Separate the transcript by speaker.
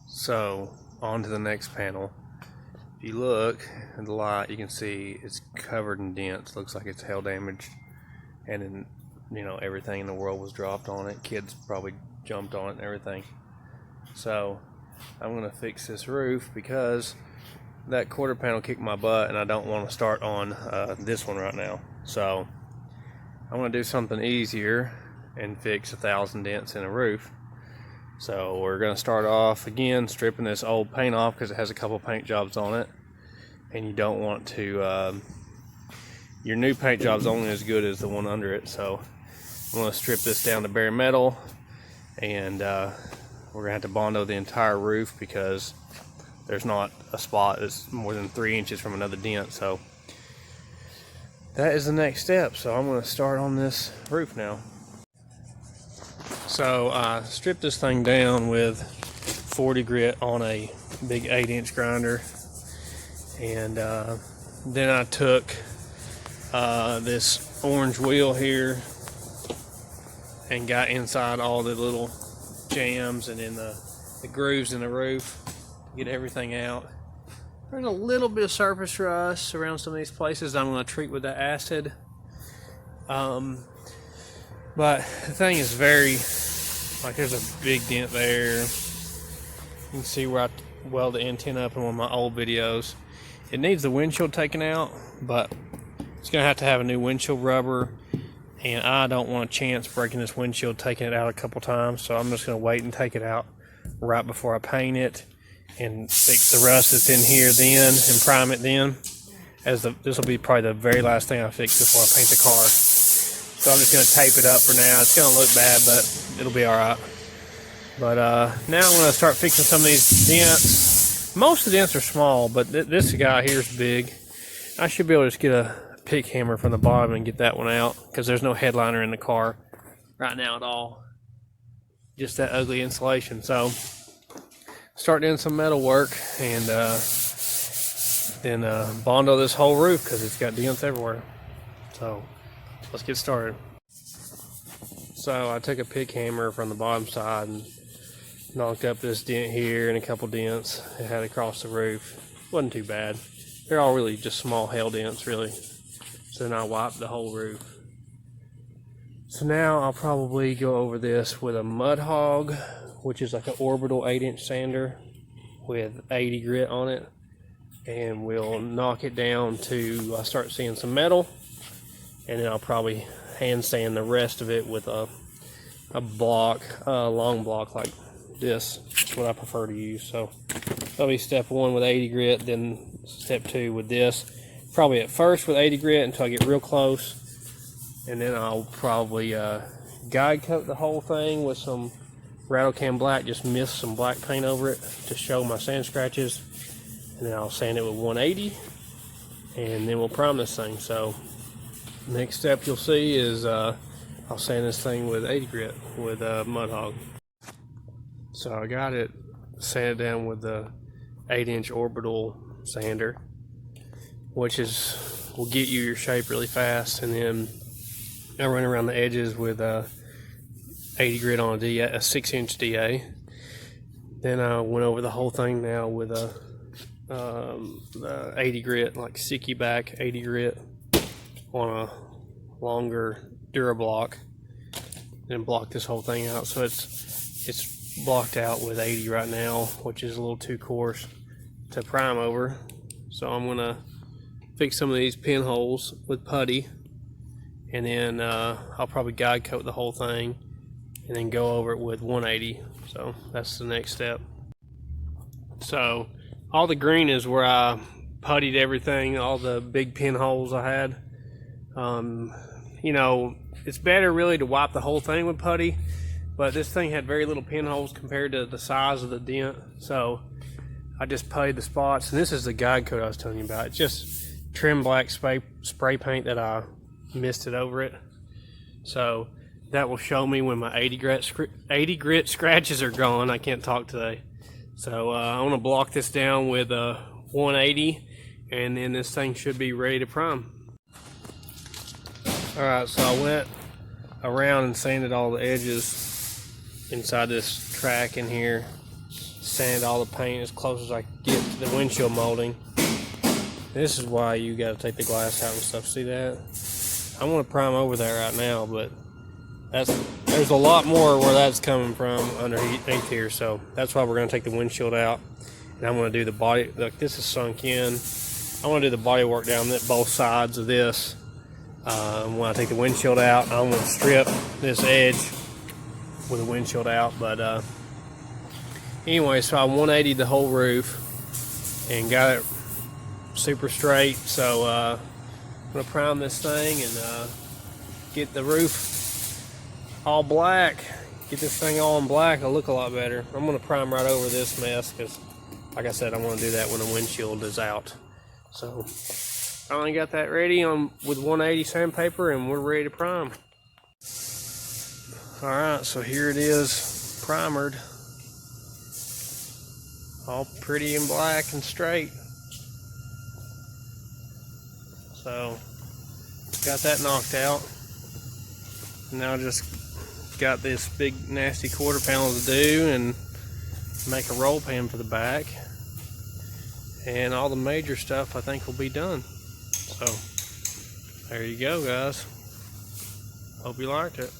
Speaker 1: So on to the next panel. If you look at the light, you can see it's covered in dents. Looks like it's hail damaged, and then everything in the world was dropped on it. Kids probably jumped on it and everything. So I'm gonna fix this roof because that quarter panel kicked my butt, and I don't want to start on this one right now. So I want to do something easier and fix 1,000 dents in a roof. So we're going to start off again stripping this old paint off because it has a couple paint jobs on it, and you don't want to your new paint job's only as good as the one under it. So I'm going to strip this down to bare metal, and we're going to have to Bondo the entire roof because there's not a spot that's more than 3 inches from another dent. So that is the next step. So I'm going to start on this roof now. So I stripped this thing down with 40 grit on a big 8-inch grinder, and then I took this orange wheel here and got inside all the little jams and in the grooves in the roof to get everything out. There's a little bit of surface rust around some of these places I'm going to treat with the acid. But the thing is there's a big dent there. You can see where I weld the antenna up in one of my old videos. It needs the windshield taken out, but it's going to have a new windshield rubber, and I don't want a chance breaking this windshield, taking it out a couple times, so I'm just going to wait and take it out right before I paint it and fix the rust that's in here then and prime it then. This will be probably the very last thing I fix before I paint the car. So I'm just going to tape it up for now. It's going to look bad, but it'll be alright. But now I'm going to start fixing some of these dents. Most of the dents are small, but this guy here is big. I should be able to just get a pick hammer from the bottom and get that one out, because there's no headliner in the car right now at all. Just that ugly insulation. So start doing some metal work, and then Bondo this whole roof because it's got dents everywhere. So let's get started. So I took a pick hammer from the bottom side and knocked up this dent here and a couple dents it had across the roof. Wasn't too bad. They're all really just small hail dents, really. So then I wiped the whole roof. So now I'll probably go over this with a mud hog, which is like an orbital 8-inch sander with 80 grit on it, and we'll knock it down to I start seeing some metal. And then I'll probably hand sand the rest of it with a block, a long block like this. That's what I prefer to use. So that'll be step 1 with 80 grit, then step 2 with this. Probably at first with 80 grit until I get real close. And then I'll probably guide coat the whole thing with some rattle can black, just mist some black paint over it to show my sand scratches. And then I'll sand it with 180, and then we'll prime this thing. So next step you'll see is I'll sand this thing with 80 grit with a mud hog. So I got it sanded down with the 8-inch orbital sander, which will get you your shape really fast. And then I run around the edges with 80 grit on a 6-inch DA. Then I went over the whole thing now with the 80 grit, like sticky back 80 grit on a longer Durablock, and block this whole thing out. So it's blocked out with 80 right now, which is a little too coarse to prime over. So I'm gonna fix some of these pinholes with putty, and then I'll probably guide coat the whole thing and then go over it with 180. So that's the next step. So all the green is where I puttied everything, all the big pinholes I had. It's better really to wipe the whole thing with putty, but this thing had very little pinholes compared to the size of the dent, so I just puttied the spots. And this is the guide coat I was telling you about. It's just trim black spray paint that I misted over it, so that will show me when my 80 grit scratches are gone. I can't talk today. So I want to block this down with 180, and then this thing should be ready to prime. Alright, so I went around and sanded all the edges inside this track in here sanded all the paint as close as I can get to the windshield molding. This is why you got to take the glass out and stuff. See that? I want to prime over there right now, but there's a lot more where that's coming from underneath here. So that's why we're going to take the windshield out, and I'm going to do the body. Look, this is sunk in. I want to do the body work down both sides of this. When I take the windshield out, I'm going to strip this edge with the windshield out. But anyway, so I 180'd the whole roof and got it super straight. So I'm going to prime this thing and get the roof all black. Get this thing all in black. It'll look a lot better. I'm going to prime right over this mess because, like I said, I want to do that when the windshield is out. So I only got that ready with 180 sandpaper, and we're ready to prime. Alright, so here it is, primered. All pretty and black and straight. So got that knocked out. Now just got this big nasty quarter panel to do and make a roll pan for the back. And all the major stuff I think will be done. So there you go, guys. Hope you liked it.